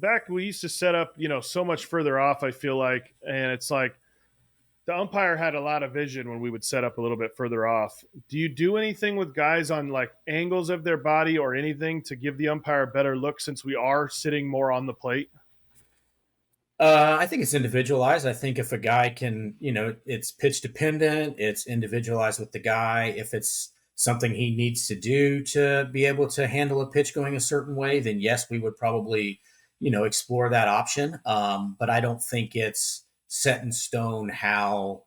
back we used to set up, so much further off, I feel like, and it's like the umpire had a lot of vision when we would set up a little bit further off. Do you do anything with guys on like angles of their body or anything to give the umpire a better look since we are sitting more on the plate? I think it's individualized. I think if a guy can, it's pitch dependent, it's individualized with the guy. If it's something he needs to do to be able to handle a pitch going a certain way, then yes, we would probably, explore that option. But I don't think it's set in stone how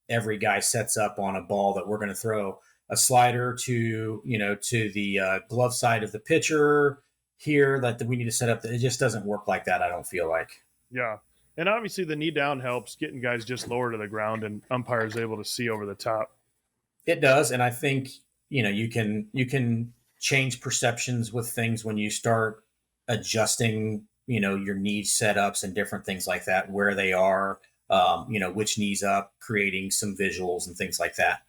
every guy sets up on a ball that we're going to throw a slider to the glove side of the pitcher here that we need to set up. It just doesn't work like that. I don't feel like. Yeah. And obviously the knee down helps getting guys just lower to the ground and umpires able to see over the top. It does, and I think you can change perceptions with things when you start adjusting, your knee setups and different things like that, where they are, which knees up, creating some visuals and things like that.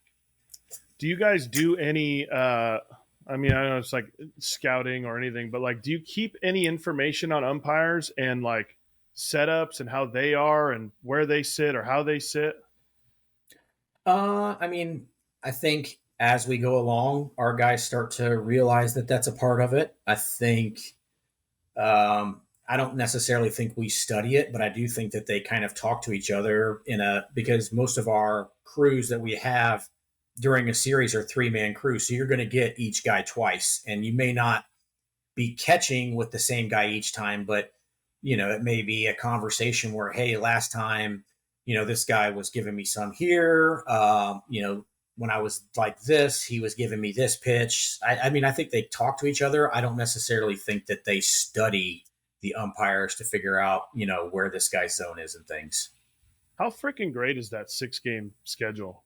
Do you guys do any I mean, I don't know it's like scouting or anything, but like do you keep any information on umpires and like setups and how they are and where they sit or how they sit? I mean, I think as we go along, our guys start to realize that that's a part of it. I think I don't necessarily think we study it, but I do think that they kind of talk to each other because most of our crews that we have during a series are 3-man crews. So you're going to get each guy twice, and you may not be catching with the same guy each time, but it may be a conversation where, hey, last time, this guy was giving me some here. When I was like this, he was giving me this pitch. I mean, I think they talk to each other. I don't necessarily think that they study the umpires to figure out, where this guy's zone is and things. How freaking great is that 6-game schedule?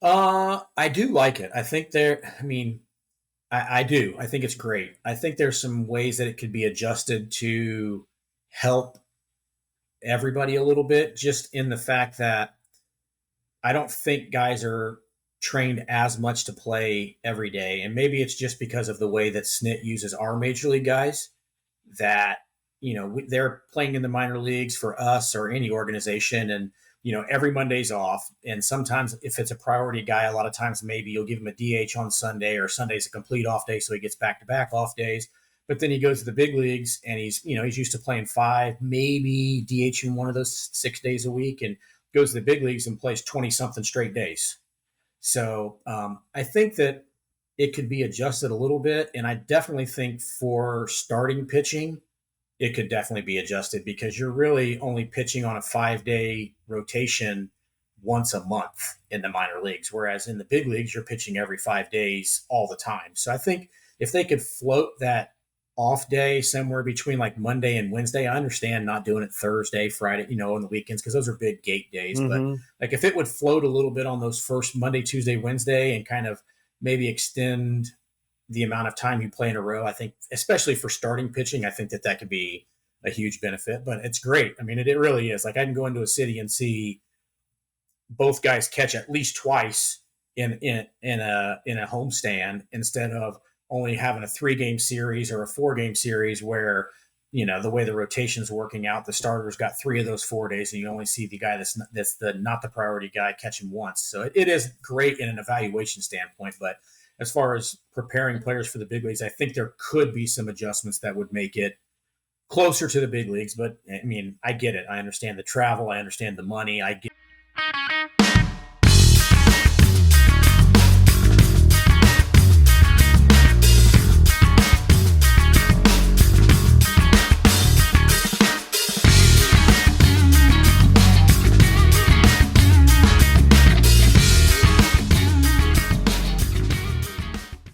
I do like it. I think I do. I think it's great. I think there's some ways that it could be adjusted to help everybody a little bit, just in the fact that I don't think guys are trained as much to play every day. And maybe it's just because of the way that SNIT uses our major league guys that, they're playing in the minor leagues for us or any organization. And, every Monday's off. And sometimes if it's a priority guy, a lot of times maybe you'll give him a DH on Sunday, or Sunday's a complete off day. So he gets back-to-back off days. But then he goes to the big leagues and he's used to playing 5, maybe DHing one of those 6 days a week, and goes to the big leagues and plays 20 something straight days. So I think that it could be adjusted a little bit. And I definitely think for starting pitching, it could definitely be adjusted, because you're really only pitching on a 5-day rotation once a month in the minor leagues. Whereas in the big leagues, you're pitching every 5 days all the time. So I think if they could float that off day somewhere between like Monday and Wednesday, I understand not doing it Thursday, Friday, on the weekends, because those are big gate days. Mm-hmm. But like if it would float a little bit on those first Monday, Tuesday, Wednesday, and kind of maybe extend the amount of time you play in a row, I think, especially for starting pitching, I think that could be a huge benefit. But it's great. I mean, it really is. Like I can go into a city and see both guys catch at least twice in a homestand, instead of only having a 3-game series or a 4-game series where, the way the rotation's working out, the starter's got 3 of those 4 days, and you only see the guy that's not the priority guy catching once. So it is great in an evaluation standpoint. But as far as preparing players for the big leagues, I think there could be some adjustments that would make it closer to the big leagues. But I mean, I get it. I understand the travel. I understand the money. I get